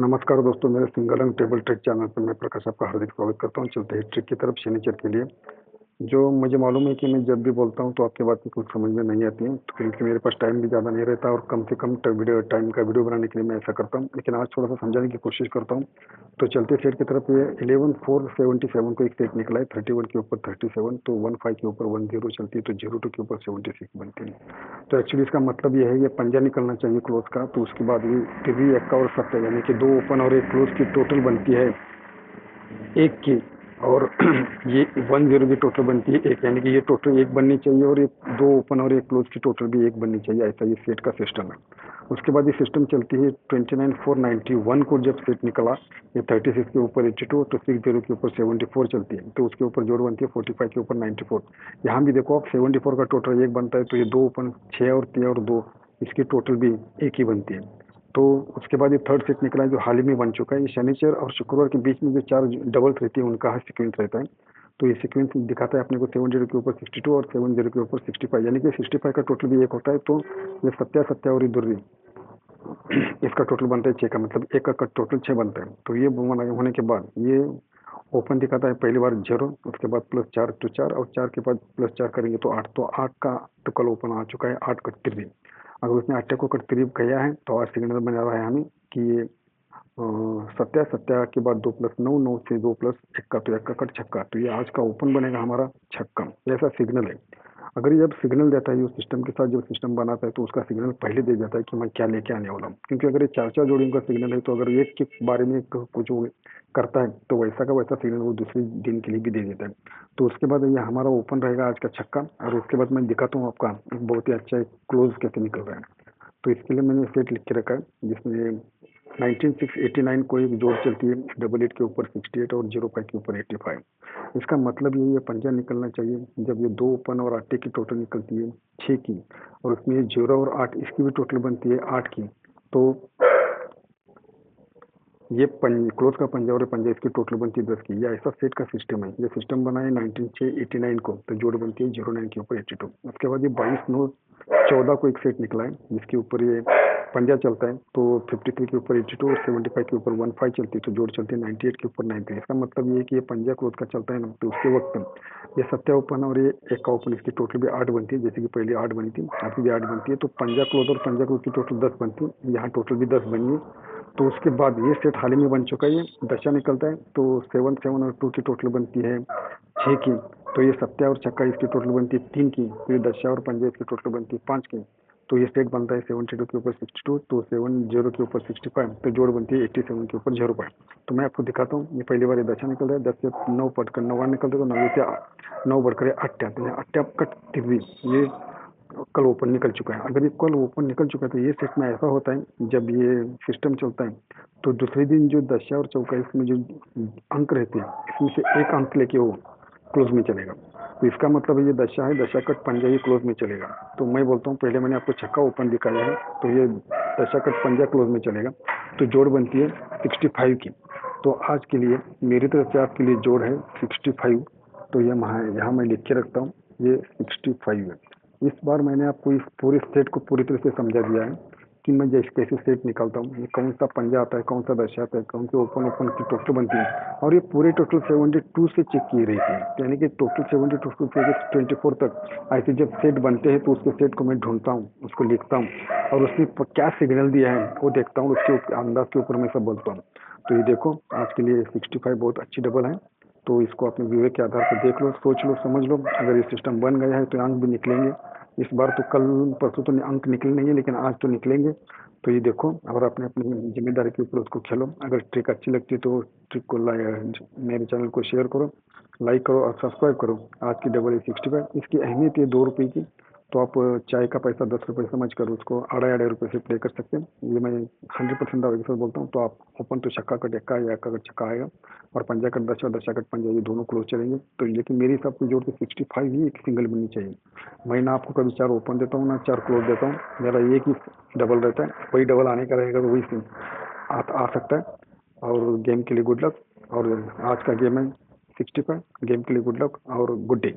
नमस्कार दोस्तों, मेरे सिंगल अंक टेबल ट्रिक चैनल पर मैं प्रकाश आपका हार्दिक स्वागत करता हूं। चलते हैं ट्रिक की तरफ शनिचर के लिए। जो मुझे मालूम है कि मैं जब भी बोलता हूं तो आपके बात में कुछ समझ में नहीं आती है, तो क्योंकि मेरे पास टाइम भी ज़्यादा नहीं रहता और कम से कम वीडियो बनाने के लिए मैं ऐसा करता हूं। लेकिन आज थोड़ा सा समझाने की कोशिश करता हूं। तो चलते सेट की तरफ। ये 11,477 को एक सेट निकला है, 31 के ऊपर 37, तो 15 के ऊपर 10 चलती है, तो 02 के ऊपर 76 बनती है। तो एक्चुअली इसका मतलब ये है, ये पंजा निकलना चाहिए क्लोज का। तो उसके बाद ये टिवी एक्का और सत्ता, यानी कि दो ओपन और एक क्लोज की टोटल बनती है एक की। और ये 10 की टोटल बनती है एक, यानी कि ये टोटल एक बननी चाहिए और ये दो ओपन और एक क्लोज की टोटल भी एक बननी चाहिए। ऐसा ये सेट का सिस्टम है। उसके बाद ये सिस्टम चलती है 29,491 को जब सेट निकला, ये 36 के ऊपर 82, तो 60 के ऊपर 74 चलती है, तो उसके ऊपर जोड़ बनती है 45 के ऊपर 94। यहाँ भी देखो आप 74 का टोटल एक बनता है, तो ये दो ओपन 6 और 3 और 2, इसकी टोटल भी एक ही बनती है। तो उसके बाद ये थर्ड सेट निकला है जो हाल ही में बन चुका है। ये शनिचर और शुक्रवार के बीच में जो चार डबल्स रहती है उनका सीक्वेंस रहता है। तो ये सीक्वेंस दिखाता है अपने को 70 के ऊपर 62 और 70 के ऊपर 65, यानी कि 65 का टोटल भी एक होता है। तो ये सत्या सत्या और दुर्री इसका टोटल बनता है 6 का, मतलब एक का टोटल 6 बनता है। तो ये होने के बाद ये ओपन दिखाता है पहली बार 0, उसके बाद +4 तो 4 और 4 के बाद +4 करेंगे तो 8, तो 8 का तो कल ओपन आ चुका है 8 कट 3। अगर उसने 8 को कट 3 गया है तो आज सिग्नल बना रहा है हमें कि ये सत्या सत्या के बाद 2+9, 9 से 2+1 का, तो 1 का कट छक्का, तो ये आज का ओपन बनेगा हमारा छक्का। ऐसा सिग्नल है। अगर ये जब सिग्नल देता है, ये सिस्टम के साथ जब सिस्टम बनाता है तो उसका सिग्नल पहले दे जाता है कि मैं क्या लेके आने वाला हूँ। क्योंकि अगर ये चार चार जोड़ियों का सिग्नल है, तो अगर एक के बारे में कुछ करता है तो वैसा का वैसा सिग्नल वो दूसरे दिन के लिए भी दे देता है। तो उसके बाद ये हमारा ओपन रहेगा आज का छक्का। और उसके बाद मैं दिखाता हूँ आपका एक बहुत ही अच्छा क्लोज कैसे निकल रहा है। तो इसके लिए मैंने सेट लिख के रखा है, जिसमें 19689 को एक जोड़ चलती है 88 के ऊपर 68 और 05 के ऊपर 85। इसका मतलब ये पंजा निकलना चाहिए जब ये दो ओपन और 8 की टोटल निकलती है 6 की, और उसमें ये 0 और 8 इसकी भी टोटल बनती है 8 की। तो ये क्लोज का पंजा और पंजा इसकी टोटल बनती है 10 की। यह ऐसा सेट का सिस्टम है। ये सिस्टम बना है 19689 को, तो जोड़ बनती है 09 के ऊपर 82। उसके बाद ये 22/9/14 को एक सेट निकला है, जिसके ऊपर ये पंजा चलता है। तो 53 के ऊपर 82 और 75 के ऊपर 15 चलती है, तो जोड़ चलती है 98 के ऊपर 93। इसका मतलब ये है कि ये पंजा क्लोज का चलता है ना, तो उसके वक्त ये सत्या ओपन और ये एक का ओपन, इसकी टोटल भी 8 बनती है। जैसे कि पहले 8 बनी थी, अभी भी 8 बनती है। तो पंजा क्लोज और पंजा क्लोज की टोटल 10 बनती है, यहाँ टोटल भी 10 बनी है। तो उसके बाद ये सेट हाल ही में बन चुका है, ये दशा निकलता है। तो 7 7 और 2 की टोटल बनती है 6 की। तो ये सत्या और छक्का इसकी टोटल बनती है 3 की। तो ये दशा और पंजा इसकी टोटल बनती है 5 की। तो ये सेट बनता है 72 के ऊपर 62, तो 70 के ऊपर 65, तो जोड़ बनती है 87 के ऊपर 05। तो मैं आपको दिखाता हूँ। ये पहली बार ये दशा निकल रहा है, 10 से 9 पढ़कर 9 निकलते, तो 9 से 9 बढ़कर 8, तो ये 8 कट 3 ये कल ओपन निकल चुका है। अगर ये कल ओपन निकल चुका है तो ये सेट में ऐसा होता है, जब ये सिस्टम चलता है तो दूसरे दिन जो दशा और चौका इसमें जो अंक रहते हैं, इसमें से एक अंक लेके वो क्लोज में चलेगा। तो इसका मतलब ये दशा है, दशा कट पंजा ही क्लोज में चलेगा। तो मैं बोलता हूँ, पहले मैंने आपको छक्का ओपन दिखाया है, तो ये दशा कट पंजा क्लोज में चलेगा, तो जोड़ बनती है 65 की। तो आज के लिए मेरी तरफ से आपके लिए जोड़ है 65। तो ये यहाँ मैं लिख के रखता हूँ, ये 65 है। इस बार मैंने आपको इस पूरे सेट को पूरी तरह से समझा दिया है कि मैं जैसे कैसे सेट निकालता हूँ, ये कौन सा पंजा आता है, कौन सा दशा आता है, कौन से ओपन ओपन की टोटल बनती है। और ये पूरे टोटल 72 से चेक की रहती है, यानी कि टोटल 72 से 24 तक ऐसे जब सेट बनते हैं तो उसके सेट को मैं ढूंढता हूँ, उसको लिखता हूँ, और उसने क्या सिग्नल दिया है वो देखता हूँ, उसके अंदाज के ऊपर मैं सब बोलता हूँ। तो ये देखो, आज के लिए 65 बहुत अच्छी डबल है। तो इसको अपने विवेक के आधार पर देख लो, सोच लो, समझ लो। अगर ये सिस्टम बन गया है तो अंक भी निकलेंगे। इस बार तो कल परसों तो अंक निकले नहीं है, लेकिन आज तो निकलेंगे। तो ये देखो, और अपने अपनी जिम्मेदारी के ऊपर उसको खेलो। अगर ट्रिक अच्छी लगती है तो ट्रिक को मेरे चैनल को शेयर करो, लाइक करो और सब्सक्राइब करो। आज की डबल 65, इसकी अहमियत है 2 रुपये की। तो आप चाय का पैसा 10 रुपये समझ कर उसको आड़े आड़े रुपये से प्ले कर सकते हैं। ये मैं 100% दावे के साथ बोलता हूँ। तो आप ओपन तो छक्का कट एक्का या एक्का कट छक्का आएगा, और पंजा कट दशा, दशा कट पंजा, ये दोनों क्लोज चलेंगे। तो लेकिन मेरे हिसाब से जोड़ के 65 ही एक सिंगल बननी चाहिए। मैं ना आपको कभी 4 ओपन देता हूँ ना 4 क्लोज देता हूँ, मेरा एक ही डबल रहता है। वही डबल आने का रहेगा तो वही आ सकता है। और गेम के लिए गुड लक। और आज का गेम है 65। गेम के लिए गुड लक और गुड डे।